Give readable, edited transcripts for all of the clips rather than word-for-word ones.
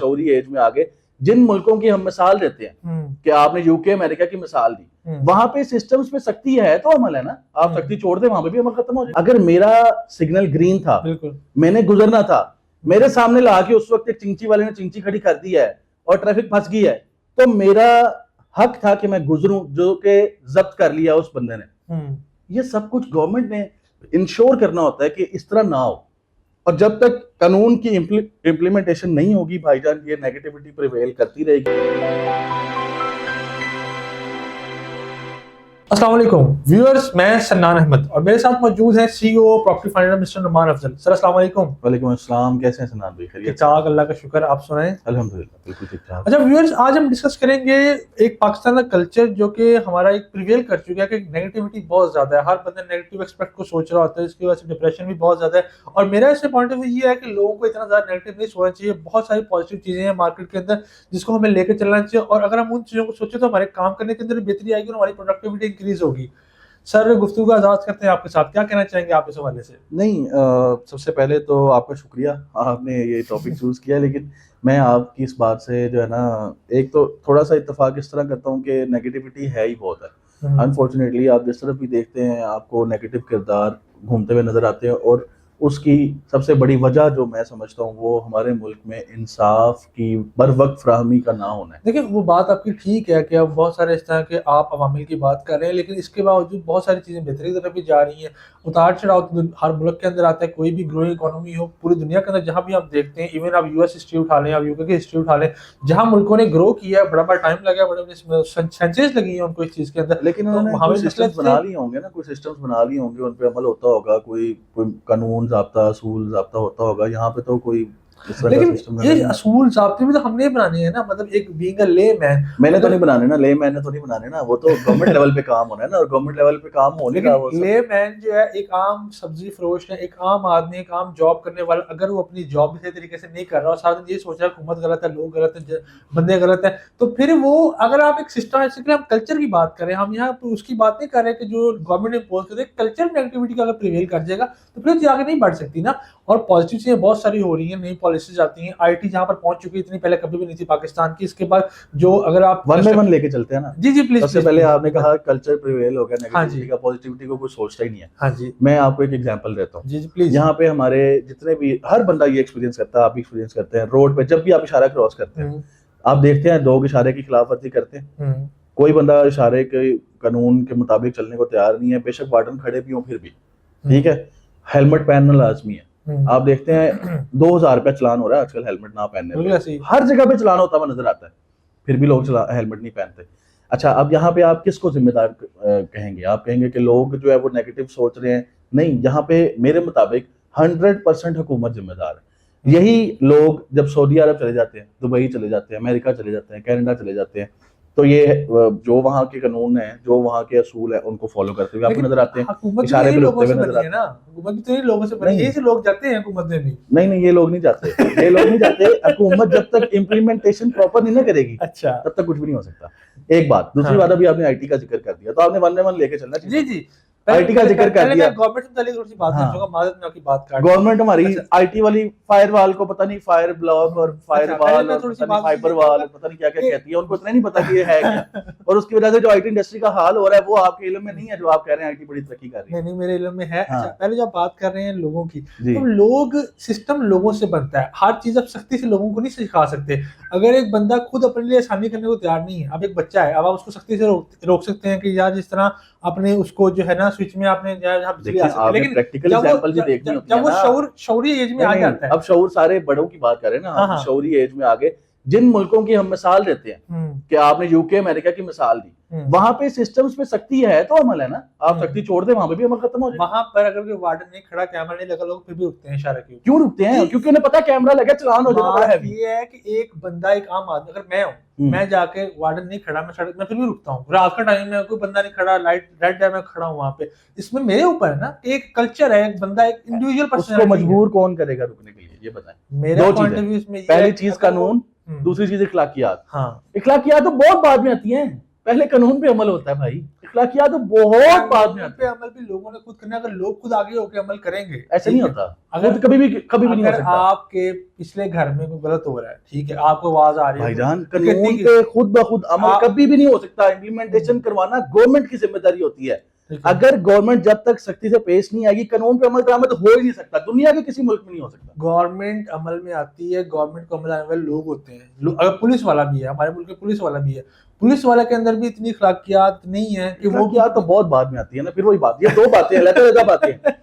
Shauri as में आगे जिन मुल्कों की हम मिसाल देते हैं कि आपने यूके अमेरिका की मिसाल दी, वहां पे सिस्टम्स पे सख्ती है तो अमल है ना। आप सख्ती छोड़ दे, वहां पे भी अमल खत्म हो जाए। अगर मेरा सिग्नल ग्रीन था, मैंने गुजरना था, मेरे सामने ला के उस वक्त एक चिंची वाले ने चिंची खड़ी कर दी है और ट्रैफिक फंस गई है, तो मेरा हक था कि मैं गुजरूं, जो कि जब्त कर लिया उस बंदे ने। ये सब कुछ गवर्नमेंट ने इंश्योर करना होता है कि इस तरह ना हो। और जब तक कानून की इम्प्लीमेंटेशन नहीं होगी भाईजान, ये नेगेटिविटी प्रिवेल करती रहेगी। अस्सलाम वालेकुम व्यूअर्स, मैं सन्नान अहमद और मेरे साथ मौजूद है CEO property finder mister Numan Afzal. Sir अस्सलाम वालेकुम। वालेकुम अस्सलाम, कैसे हैं सन्नान भाई? ठीक ठाक, अल्लाह का शुक्र, आप सुनाएं? अल्हम्दुलिल्लाह बिल्कुल ठीक ठाक। अच्छा व्यूअर्स, आज हम डिस्कस करेंगे एक पाकिस्तान का कल्चर जो कि हमारा एक प्रिवेल कर चुका है कि नेगेटिविटी बहुत ज्यादा है, हर बंदा नेगेटिव एक्सपेक्ट को सोच रहा होता है, इसकी वजह से डिप्रेशन भी बहुत ज्यादा है। और मेरा इससे पॉइंट ऑफ व्यू ये है कि लोगों को इतना ज्यादा नेगेटिव नहीं सोचना चाहिए। बहुत सारी पॉजिटिव चीजें हैं मार्केट के अंदर जिसको हमें लेकर चलना चाहिए, और अगर हम उन चीजों को सोचे तो हमारे काम करने के अंदर बेहतरी आएगी और हमारी प्रोडक्टिविटी इंक्रीज होगी। सर गुफ्तगू का आगाज करते हैं आपके साथ, क्या कहना चाहेंगे आप इस हवाले से? नहीं, सबसे पहले तो आपका शुक्रिया, आपने ये टॉपिक चूज किया। लेकिन मैं आपकी इस बात से जो है ना, एक तो थोड़ा सा इत्तेफाक इस तरह करता हूँ कि नेगेटिविटी है ही बहुत है। अनफॉर्चुनेटली आप जिस तरफ भी देखते हैं आपको नेगेटिव किरदार घूमते हुए नजर आते हैं, और उसकी सबसे बड़ी वजह जो मैं समझता हूँ वो हमारे मुल्क में इंसाफ की बर वक्त फ्राहमी का ना होना है। देखिए वो बात आपकी ठीक है कि अब बहुत सारे इस तरह के आप अवामिल की बात कर रहे हैं, लेकिन इसके बावजूद बहुत सारी चीज़ें बेहतरी की तरफ भी जा रही हैं। उतार चढ़ाव तो हर मुल्क के अंदर आता है, कोई भी ग्रोइंग इकोनॉमी हो पूरी दुनिया के अंदर जहाँ भी आप देखते हैं, इवन आप यूएस हिस्ट्री उठा लें, आप यूके की हिस्ट्री उठा लें, जहाँ मुल्कों ने ग्रो किया है, बड़ा बड़ा टाइम लगा, बड़े सेंचुरीज लगी है उनको इस चीज़ के अंदर। लेकिन उन्होंने सिस्टम्स बना लिए होंगे ना, कोई सिस्टम्स बना लिए होंगे, उन पे अमल होता होगा, कोई कानून जाब्ता असूल जाब्ता होता होगा। यहाँ पे तो कोई लेकिन ये असूल ज़ाब्ते भी तो हमने बनाने हैं ना, मतलब एक बीइंग अ लेमैन मैंने तो नहीं बनाने ना, लेमैन ने तो नहीं बनाने ना, वो तो गवर्नमेंट लेवल पे काम होना है ना, और गवर्नमेंट लेवल पे काम होने का वो लेमैन जो है एक आम सब्जी फरोश है, एक आम आदमी, एक आम जॉब करने वाला, अगर वो अपनी जॉब भी सही तरीके से नहीं कर रहा और सारा दिन ये सोच रहा है हुकूमत गलत है, लोग गलत है, बंदे गलत है, तो फिर वो, अगर आप एक सिस्टम हम कल्चर की बात करें, हम यहाँ उसकी बात नहीं कर रहे कि जो गवर्नमेंट इम्पोज करे, कल्चर नेगेटिविटी का अगर प्रिवेल कर जाएगा तो फिर आगे नहीं बढ़ सकती ना। और पॉजिटिव चीजें बहुत सारी हो रही हैं, नई पॉलिसीज आती हैं, आईटी जहां पर पहुंच चुकी है, इतनी पहले कभी भी नहीं थी पाकिस्तान की। इसके बाद जो अगर आप वन बाय वन लेके चलते हैं ना। जी जी प्लीज। सबसे पहले आपने कहा कल्चर प्रिवेल हो गया, नेगेटिविटी का, पॉजिटिविटी को कोई सोचता ही नहीं है। हाँ जी, मैं आपको एक एग्जांपल देता हूँ। जी जी प्लीज। यहाँ पे हमारे जितने भी, हर बंदा ये एक्सपीरियंस करता है, आप भी एक्सपीरियंस करते हैं, रोड पे जब भी आप इशारा क्रॉस करते हैं आप देखते हैं लोग इशारे की खिलाफ वर्जी करते हैं। कोई बंदा इशारे के कानून के मुताबिक चलने को तैयार नहीं है, बेशक वार्डन खड़े भी हों फिर भी, ठीक है। हेलमेट पहनना लाजमी है। आप देखते हैं 2000 रुपया चलान हो रहा है आजकल हेलमेट ना पहनने में, हर जगह पे चलान होता हुआ नजर आता है, फिर भी लोग हेलमेट नहीं पहनते। अच्छा, अब यहाँ पे आप किसको जिम्मेदार कहेंगे? आप कहेंगे कि लोग जो है वो नेगेटिव सोच रहे हैं? नहीं, यहाँ पे मेरे मुताबिक 100% हुकूमत जिम्मेदार है। यही लोग जब सऊदी अरब चले जाते हैं, दुबई चले जाते हैं, अमेरिका चले जाते हैं, कनाडा चले जाते हैं, तो ये जो वहाँ के कानून है, जो वहाँ के असूल है, उनको फॉलो करते हुए आपको नजर आते हैं, इशारे पे रुकते हुए नजर आते हैं। हुकूमत भी तो लोगों से बनी है, ऐसे लोग जाते हैं हुकूमत में भी। नहीं, ये लोग नहीं जाते, ये लोग नहीं जाते। हुकूमत जब तक इम्प्लीमेंटेशन प्रॉपर नहीं ना करेगी, अच्छा, तब तक कुछ भी नहीं हो सकता। एक बात, दूसरी बात, अभी आपने आईटी का जिक्र कर दिया, तो आपने वन बाय वन लेके चलना चाहिए। जी जी, आईटी का जिक्र कर दिया, गवर्नमेंट हमारी आईटी वाली फायरवॉल को पता नहीं फायर ब्लॉक और फायरवॉल और फाइबर वॉल पता नहीं क्या क्या कहती है, उनको इतना नहीं पता कि ये है क्या। और उसकी वजह से जो आईटी इंडस्ट्री का हाल हो रहा है वो आपके इल्म में नहीं है, जो आप कह रहे हैं आईटी बड़ी तरक्की कर रही है। नहीं, मेरे इल्म में है। अच्छा, पहले जब बात कर रहे हैं लोगों की, तो लोग, सिस्टम लोगों से बनता है, हर चीज आप सख्ती से लोगों को नहीं सिखा सकते। अगर एक बंदा खुद अपने लिए आसानी करने को तैयार नहीं है, अब एक बच्चा है, अब आप उसको सख्ती से रोक सकते हैं कि यार जिस तरह आपने उसको जो है ना स्विच में आपने लेकिन प्रैक्टिकल एग्जांपल भी देखनी होती है जब वो शौरी एज में आ जाता है। अब शौर सारे बड़ों की बात करें ना, शौरी एज में आगे जिन मुल्कों की हम मिसाल देते हैं कि आपने यूके अमेरिका की मिसाल दी, वहां पे सिस्टम्स पे सख्ती है तो अमल है ना। आप सख्ती छोड़ दे, वहां पे भी अमल खत्म हो जाए। वहां पर अगर कोई वार्डन नहीं खड़ा, कैमरा नहीं लगा, लोग फिर भी रुकते हैं इशारा क्यों रुकते हैं? क्योंकि उन्हें पता है कैमरा लगा, चलान हो जाएगा। ये है कि एक बंदा, एक आम आदमी, अगर मैं हूँ, मैं जाके वार्डन नहीं खड़ा, मैं सड़क में फिर भी रुकता हूँ, रात का टाइम में कोई बंदा नहीं खड़ा, लाइट रेड है, मैं खड़ा हूँ वहां पे, इसमें मेरे ऊपर है ना, एक कल्चर है, एक बंदा, एक इंडिविजुअल पर्सन, उसको मजबूर कौन करेगा रुकने के लिए? ये बताएं। मेरा पॉइंट ऑफ व्यू इसमें पहली चीज कानून, दूसरी चीज इखलाकियात। हाँ, इखलाकियात तो बहुत बाद में आती हैं, पहले कानून पे अमल होता है भाई, इखलाकियात तो बहुत बाद में आते पे अमल भी लोगों ने खुद करना है। अगर लोग खुद आगे होकर अमल करेंगे, हैं। ऐसे नहीं होता, अगर खुद कभी भी नहीं हो अगर सकता आपके पिछले घर में कोई गलत हो रहा है, ठीक है, आपको आवाज आ रही है भाईजान, ठीक है, कानून ठीक है, पे खुद ब खुद अमल आप- कभी भी नहीं हो सकता। इम्प्लीमेंटेशन करवाना गवर्नमेंट की जिम्मेदारी होती है। ठीक है। अगर गवर्नमेंट जब तक सख्ती से पेश नहीं आएगी, कानून पे अमल दरामद हो ही नहीं सकता, दुनिया के किसी मुल्क में नहीं हो सकता। गवर्नमेंट अमल में आती है, गवर्नमेंट को अमल आने वाले लोग होते हैं। अगर पुलिस वाला भी है, हमारे मुल्क में पुलिस वाला भी है, पुलिस वाले के अंदर भी इतनी अखलाकियात नहीं है कि वो इखलाकियात तो बहुत बाद में आती है ना, फिर वही बात, ये दो बातें अलग-अलग बातें हैं।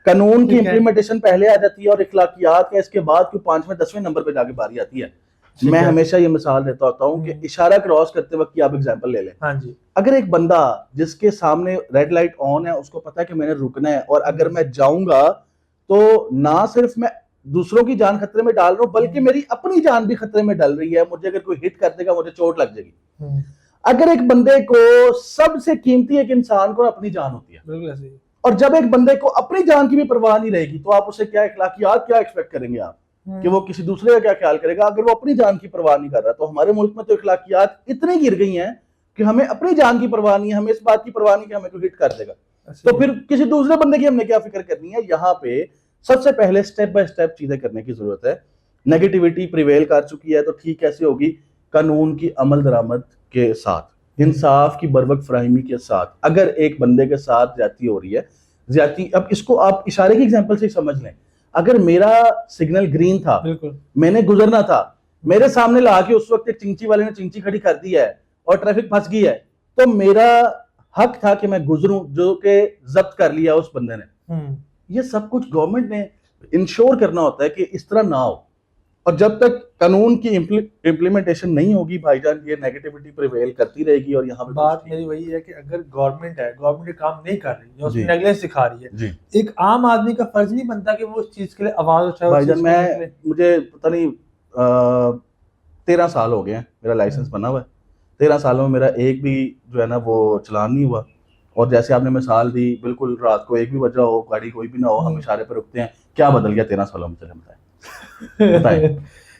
कानून की ठीक है। इम्प्लीमेंटेशन पहले आ जाती है और इखलाकियात का इसके बाद क्यों 5वें 10वें नंबर पे जाके बारी आती है। ठीक मैं है। हमेशा ये मिसाल देता होता हूँ कि इशारा क्रॉस करते वक्त की आप एग्जांपल ले लें। हाँ जी, अगर एक बंदा जिसके सामने रेड लाइट ऑन है, उसको पता है कि मैंने रुकना है और अगर मैं जाऊंगा तो ना सिर्फ मैं दूसरों की जान खतरे में डाल रहा हूं, बल्कि मेरी अपनी जान भी खतरे में डल रही है। मुझे अगर कोई हिट कर देगा, मुझे चोट लग जाएगी। अगर एक बंदे को, सबसे कीमती एक इंसान को अपनी जान होती है, बिल्कुल ऐसे ही। और जब एक बंदे को अपनी जान की भी परवाह नहीं रहेगी, तो आप उसे क्या इखलाकियात क्या एक्सपेक्ट करेंगे आप कि वो किसी दूसरे का क्या ख्याल करेगा अगर वो अपनी जान की परवाह नहीं कर रहा। तो हमारे मुल्क में तो इखलाकियात इतनी गिर गई हैं कि हमें अपनी जान की परवाह नहीं है, हमें इस बात की परवाह नहीं कि हमें कोई हिट कर देगा, तो फिर किसी दूसरे बंदे की हमने क्या फिक्र करनी है। यहाँ पे सबसे पहले स्टेप बाय स्टेप चीजें करने की जरूरत है। नेगेटिविटी प्रिवेल कर चुकी है, तो ठीक कैसे होगी? कानून की अमल दरामद के साथ, इंसाफ की बरवक्त फराहमी के साथ। अगर एक बंदे के साथ ज्यादती हो रही है, ज्यादती, अब इसको आप इशारे की एग्जांपल से समझ लें। अगर मेरा सिग्नल ग्रीन था, बिल्कुल, मैंने गुजरना था, मेरे सामने ला के उस वक्त एक चिंची वाले ने चिंची खड़ी कर दी है और ट्रैफिक फंस गई है, तो मेरा हक था कि मैं गुजरूं, जो कि जब्त कर लिया उस बंदे ने। ये सब कुछ गवर्नमेंट ने इंश्योर करना होता है कि इस तरह ना हो। और जब तक कानून की इम्प्लीमेंटेशन नहीं होगी भाईजान, ये नेगेटिविटी प्रिवेल करती रहेगी। और यहाँ पे बात मेरी वही है कि अगर गवर्नमेंट है, गवर्नमेंट ये काम नहीं कर रही है, उसमें जी। नेगलेंस दिखा रही है, जी एक आम आदमी का फर्ज नहीं बनता कि वो उस चीज के लिए आवाज उठाए, उस भाईजान, चीज को निकले। मुझे पता नहीं 13 साल हो गए हैं मेरा लाइसेंस बना हुआ है। 13 सालों में मेरा एक भी जो है ना वो चलान नहीं हुआ। और जैसे आपने मिसाल दी, बिल्कुल रात को 1 भी बज रहा हो, गाड़ी कोई भी ना हो, हम इशारे पे रुकते हैं। क्या बदल गया 13 सालों में? चले बताएं।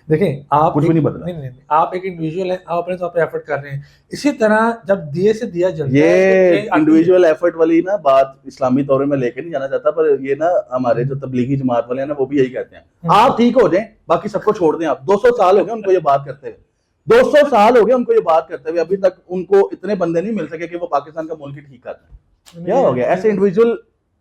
देखें, आप कुछ भी नहीं बदला। नहीं, आप एक इंडिविजुअल हैं, आप अपने तौर पे एफर्ट कर रहे हैं। इसी तरह जब दिए से दिया जलता है, ये तो change आती इंडिविजुअल एफर्ट वाली ना बात इस्लामी तौर में लेके नहीं जाना चाहता, पर ये ना हमारे जो तबलीगी जमात वाले हैं ना, वो भी यही कहते हैं, आप ठीक हो जाएं, बाकी सबको छोड़ दें। आप 200 साल हो गए उनको ये बात करते हुए, 200 साल हो गए उनको ये बात करते हुए, अभी तक उनको इतने बंदे नहीं मिल सके कि वो पाकिस्तान का मुल्क ही ठीक कर दें। क्या हो गया? ऐसे इंडिविजुअल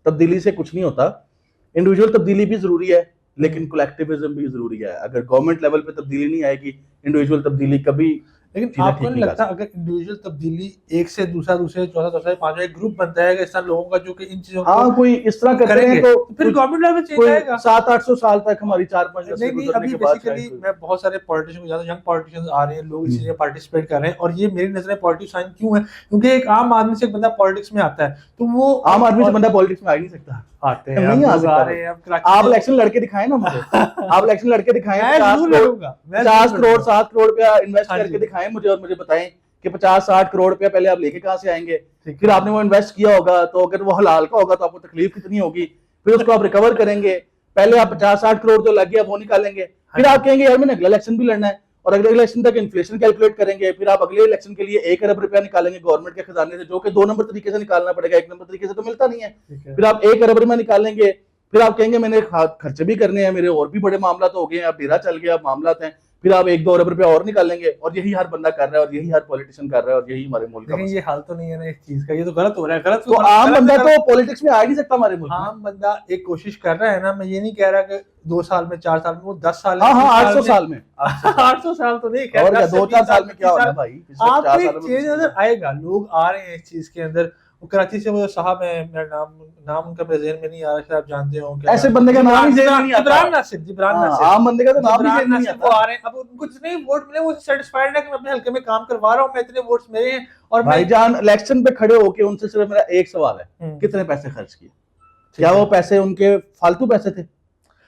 तब्दीली से कुछ नहीं होता। इंडिविजुअल तब्दीली भी जरूरी है, लेकिन कलेक्टिविज्म भी जरूरी है। अगर गवर्नमेंट लेवल पे तब्दीली नहीं आएगी, इंडिविजुअल तब्दीली कभी लेकिन चीजें आपको ठीक नहीं नहीं लगता कर अगर इंडिविजुअल तब्दीली एक से दूसरा, दूसरे चौथा, चौथा, पांचवा एक ग्रुप बनता है इस तरह लोगों का, जो कि इन चीजों को हाँ, कोई इस तरह करते करेंगे, हैं तो फिर गवर्नमेंट लेवल पे चेंज कोई आएगा। 700-800 साल तक हमारी 4-5 नहीं नहीं, अभी बेसिकली मैं बहुत सारे पॉलिटिशियन को जानता हूं, यंग पॉलिटिशियंस आ रहे हैं, लोग इस चीज में पार्टिसिपेट कर रहे हैं, और ये मेरी नजर में पॉलिटिक्स साइन क्यों है? क्योंकि एक आम आदमी से एक बंदा पॉलिटिक्स में आता है, तो वो आम आदमी से बंदा पॉलिटिक्स में आ ही नहीं सकता। आते हैं, नहीं अब आ लोग सकता। आ रहे हैं, अब कराची आप में- इलेक्शन लड़के दिखाएं ना मुझे, आप इलेक्शन लड़के दिखाएं, मैं 50 जरूर करोड़ लड़ूंगा, मैं 50 जरूर करोड़ लड़ूंगा। 7 करोड़ रुपया इन्वेस्ट हाँ करके जी। दिखाएं मुझे, और मुझे बताएं कि 50-60 करोड़ रुपया पहले आप लेके कहां से आएंगे। ठीक फिर है। आपने वो इन्वेस्ट किया होगा, तो अगर वो हलाल का होगा तो आपको तकलीफ कितनी होगी, फिर उसको आप रिकवर करेंगे। पहले आप 50-60 करोड़ जो लग गया वो निकालेंगे, फिर आप कहेंगे यार मैंने अगला इलेक्शन भी लड़ना है, और अगले इलेक्शन तक इन्फ्लेशन कैलकुलेट करेंगे, फिर आप अगले इलेक्शन के लिए 1 अरब रुपया निकालेंगे गवर्नमेंट के खजाने से, जो कि 2 नंबर तरीके से निकालना पड़ेगा, 1 नंबर तरीके से तो मिलता नहीं है। ठीक है। फिर आप 1 अरब रुपया निकालेंगे, फिर आप कहेंगे मैंने खर्चे भी करने हैं, मेरे और भी बड़े मामला तो हो गए हैं, अब डेरा चल गया, अब मामला हैं, फिर आप 1-2 अरब रुपया और निकालेंगे, और यही हर बंदा कर रहा है, और यही हर पॉलिटिशियन कर रहा है, और यही हमारे मुल्क का लेकिन मसला ये हाल तो नहीं है ना इस चीज का, ये तो गलत हो रहा है, गलत है। तो आम बंदा तो पॉलिटिक्स में आ ही नहीं सकता हमारे मुल्क में। आम बंदा एक कोशिश कर रहा है ना, मैं ये नहीं कह रहा कि 2 साल में 4 साल में, वो 10 साल हाँ हाँ, 800 में, साल में 800 साल तो नहीं, और 10 से 2-4 20 साल में क्या होना है भाई? पिछले 50 आपको एक सालों में चेंज कुछ नहीं नजर आएगा, लोग आ रहे हैं इस चीज के अंदर। वो कराची से वो साहब है, मेरा नाम उनका मेरे ज़हन में नहीं आ रहा, शायद आप जानते हो क्या? ऐसे बंदे का नाम ही ज़हन में नहीं आता। जिब्रान नासिर, जिब्रान हाँ, नासिर, आम बंदे का तो नाम ही जिब्रान ज़हन में नहीं नासिर वो आता। आ रहे हैं। अब उनको जितने वोट मिले वो सेटिस्फाइड है कि मैं अपने हल्के में काम करवा रहा हूँ, मैं इतने वोट्स मेरे हैं, और मैं भाईजान इलेक्शन पे खड़े होके उनसे सिर्फ मेरा एक सवाल है, कितने पैसे खर्च किए? क्या वो पैसे उनके फालतू पैसे थे?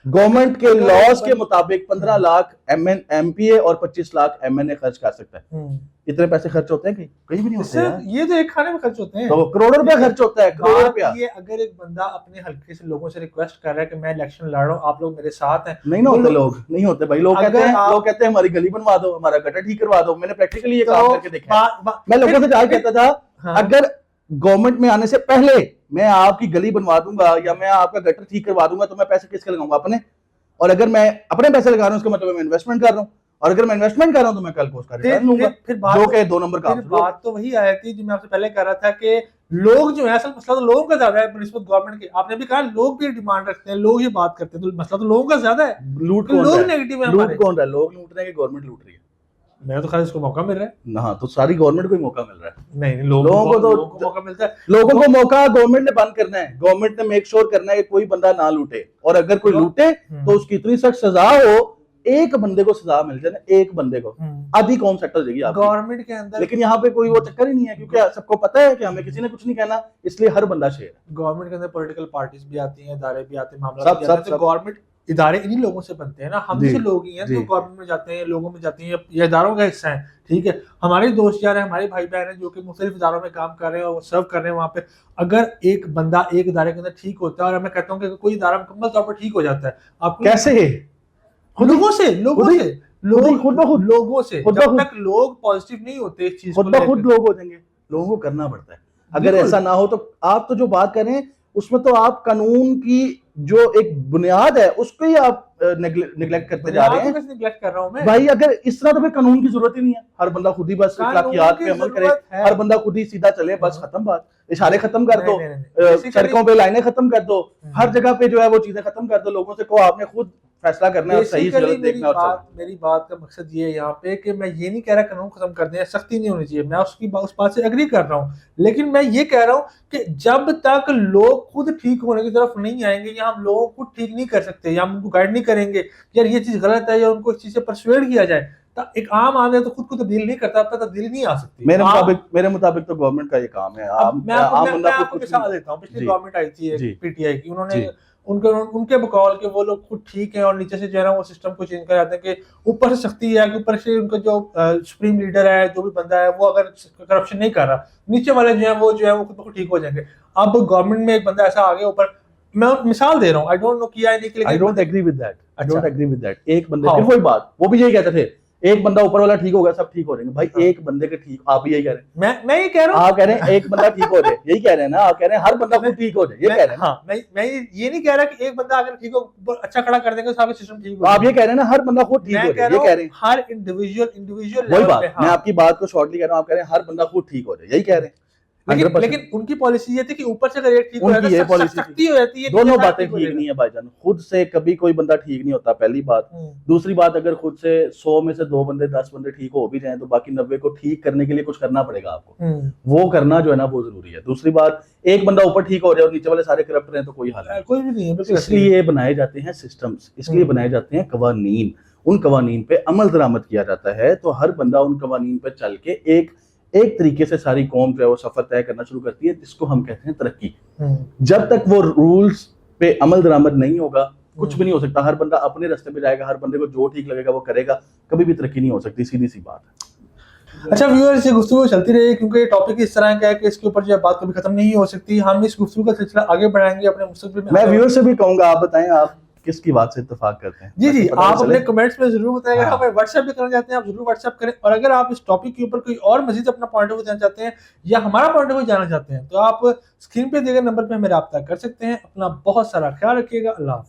गवर्नमेंट के लॉज के मुताबिक 15 लाख MPA और 25 लाख MNA खर्च कर सकता है। इतने पैसे खर्च होते हैं कहीं भी नहीं होते हैं। ये तो एक खाने में खर्च होते हैं, तो करोड़ों रुपया खर्च होता है, करोड़ों रुपया। ये अगर एक बंदा अपने हल्के से लोगों से रिक्वेस्ट कर रहा है कि मैं इलेक्शन लड़ रहा हूँ, आप लोग मेरे साथ हैं, नहीं ना होते लोग, नहीं होते भाई। लोग कहते हैं हमारी गली बनवा दो, हमारा गटर ठीक करवा दो। मैंने प्रैक्टिकली ये काम करके देखा है। मैं लोगों से जाके कहता था अगर गवर्नमेंट में आने से पहले मैं आपकी गली बनवा दूंगा या मैं आपका गटर ठीक करवा दूंगा तो मैं पैसे किसके लगाऊंगा? अपने। और अगर मैं अपने पैसे लगा रहा हूँ उसका मतलब मैं इन्वेस्टमेंट कर रहा हूँ, और अगर मैं इन्वेस्टमेंट कर रहा हूँ तो मैं कल को उसका रिटर्न लूंगा, जो कि 2 नंबर का। बात तो वही आई थी जो मैं आपसे पहले कह रहा था कि लोग जो है, असल मसला तो लोगों का ज्यादा है निस्बत गवर्नमेंट के। आपने भी कहा लोग भी डिमांड रखते हैं, लोग ये बात करते हैं, तो मसला तो लोगों का ज्यादा है। लूट लोग नेगेटिव है, लूट कौन रहा है? लोग लूट रहे हैं कि गवर्नमेंट लूट रही है? मैं तो खाली इसको मौका मिल रहा है। हाँ, तो सारी गवर्नमेंट को ही मौका मिल रहा है। नहीं, लोगों को तो मौका मिलता है। लोगों को मौका गवर्नमेंट ने बंद करना है। गवर्नमेंट ने मेक श्योर करना है कि कोई बंदा ना लूटे, और अगर कोई लूटे तो उसकी इतनी सख्त सजा हो, एक बंदे को सजा मिल जाए ना, एक बंदे को, आधी कौम सेटल हो जाएगी गवर्नमेंट के अंदर। लेकिन यहाँ पे कोई वो चक्कर ही नहीं है, क्योंकि सबको पता है कि हमें किसी ने कुछ नहीं कहना, इसलिए हर बंदा शेर है। गवर्नमेंट के अंदर पॉलिटिकल पार्टीज भी आती हैं, इदारे भी आते हैं, मामला भी आते हैं। गवर्नमेंट इदारे इन्हीं लोगों से बनते हैं ना, हम से लोग ही हैं जो गवर्नमेंट में जाते हैं, लोगों में जाते हैं, ये इदारों का हिस्सा है। ठीक है, हमारे दोस्त यार हैं, हमारे भाई बहन हैं जो कि मुख्तलिफ इदारों में काम कर रहे हैं और सर्व कर रहे हैं वहाँ पे। अगर एक बंदा एक इदारे के अंदर ठीक होता है, और मैं कहता हूँ कि कोई इदारा मुकम्मल तौर पर ठीक हो जाता है, आपको कैसे? लोगों से जब तक लोग पॉजिटिव नहीं होते इस चीज को, खुद ब खुद लोग हो जाएंगे। लोगों को करना पड़ता है। अगर ऐसा ना हो तो आप तो जो बात कर रहे हैं उसमें तो आप कानून की जो एक बुनियाद है उसको ही आप निगलेक्ट करते जा रहे हैं। निगलेक्ट कर रहा हूं मैं भाई, अगर इस तरह तो फिर कानून की जरूरत ही नहीं है। हर बंदा खुद ही बस अखलाकियात पे अमल करे, हर बंदा खुद ही सीधा चले, बस खत्म बात। इशारे खत्म कर दो, सड़कों पे लाइनें खत्म कर दो, हर जगह पे जो है वो चीजें खत्म कर दो। लोगों से को आपने खुद फैसला करना है, सही से गलत देखना है। मेरी बात का मकसद ये है यहाँ पे कि मैं ये नहीं कह रहा कानून खत्म कर दें, सख्ती नहीं होनी चाहिए, मैं उस बात से एग्री कर रहा हूँ। लेकिन मैं ये कह रहा हूँ कि जब तक लोग खुद ठीक होने की तरफ नहीं आएंगे, या हम लोगों को ठीक नहीं कर सकते, या हम उनको गाइड नहीं करेंगे यार ये चीज गलत है, या उनको इस चीज से परसुएड किया जाए, तो एक आम आदमी तो खुद को तब्दील नहीं करता, अब तक तब्दील नहीं आ सकती। मेरे मुताबिक तो गवर्नमेंट का ये काम है। मैं आपको मिसाल देता हूँ, पिछली गवर्नमेंट आई थी PTI की, उन्होंने उनके बकौल के वो लोग खुद ठीक हैं और नीचे से जो है ना वो सिस्टम को चेंज कर जाते हैं कि ऊपर से सख्ती है, कि ऊपर से उनका जो सुप्रीम लीडर है, जो भी बंदा है, वो अगर करप्शन नहीं कर रहा, नीचे वाले जो है वो खुद ठीक हो जाएंगे। अब गवर्नमेंट में एक बंदा ऐसा आ गया ऊपर, मैं मिसाल दे रहा हूँ, आई डोंट नो किया है नहीं, I don't agree with that. एक बंदे फिर वही बात, वो भी यही कहते थे एक बंदा ऊपर वाला ठीक होगा सब ठीक हो जाएंगे। भाई एक बंदे के ठीक, आप यही कह रहे हैं, मैं ये कह रहा हूँ, आप कह रहे हैं एक बंदा ठीक हो जाए, यही कह रहे हैं ना, आप कह रहे हैं हर बंदा खुद ठीक हो जाए, ये कह रहे हैं। हाँ, मैं ये नहीं कह रहा कि एक बंदा अगर ठीक हो अच्छा खड़ा कर देंगे सारा सिस्टम ठीक हो, आप ये कह रहे हैं ना हर बंदा खुद ठीक हो जाए, ये कह रहे हैं हर इंडिविजुअल वही बात। मैं आपकी बात को शॉर्टली कह रहा हूँ, आप कह रहे हैं हर बंदा खुद ठीक हो जाए, यही कह रहे हैं। लेकिन उनकी पॉलिसी ये थी कि ऊपर से अगर एक ठीक हो जाता है सख्ती हो जाती है। दोनों बातें ठीक नहीं है भाईजान। खुद से कभी कोई बंदा ठीक नहीं होता, पहली बात। दूसरी बात, अगर खुद से 100 में से 2 बंदे 10 बंदे ठीक हो भी जाएं तो बाकी 90 को ठीक करने के लिए कुछ करना पड़ेगा आपको। वो करना जो है ना वो जरूरी है। दूसरी बात, एक बंदा ऊपर ठीक हो जाए और नीचे वाले सारे करप्ट रहे तो कोई हाल नहीं, कोई भी नहीं है। इसलिए बनाए जाते हैं सिस्टम्स, इसलिए बनाए जाते हैं कवानीन। उन कवानीन पे अमल दरामद किया जाता है तो हर बंदा उन कवानीन पे चल के एक तरीके से सारी कौम जो है वो सफर तय करना शुरू करती है, जिसको हम कहते हैं तरक्की। जब तक वो रूल्स पे अमल दरामद नहीं होगा कुछ भी नहीं हो सकता। हर बंदा अपने रास्ते पे जाएगा, हर बंदे को जो ठीक लगेगा वो करेगा, कभी भी तरक्की नहीं हो सकती, सीधी सी बात है। अच्छा व्यूअर्स, ये गुफ्तगू चलती रही क्योंकि ये टॉपिक इस तरह का है कि इसके ऊपर जो बात कभी खत्म नहीं हो सकती। हम इस गुफ्तगू का सिलसिला आगे बढ़ाएंगे अपने मुस्तकबिल में। मैं व्यूअर्स से भी कहूंगा, आप बताएं आप किसकी बात से इत्तेफाक करते हैं। जी आप अपने कमेंट्स में जरूर बताएं। अगर हमें व्हाट्सएप भी करना चाहते हैं आप जरूर व्हाट्सएप करें, और अगर आप इस टॉपिक के ऊपर कोई और मजीद अपना पॉइंट ऑफ व्यू देना चाहते हैं या हमारा पॉइंट ऑफ व्यू जानना चाहते हैं तो आप स्क्रीन पे दिए गए नंबर पे हमें राब्ता कर सकते हैं। अपना बहुत सारा ख्याल रखिएगा। अल्लाह।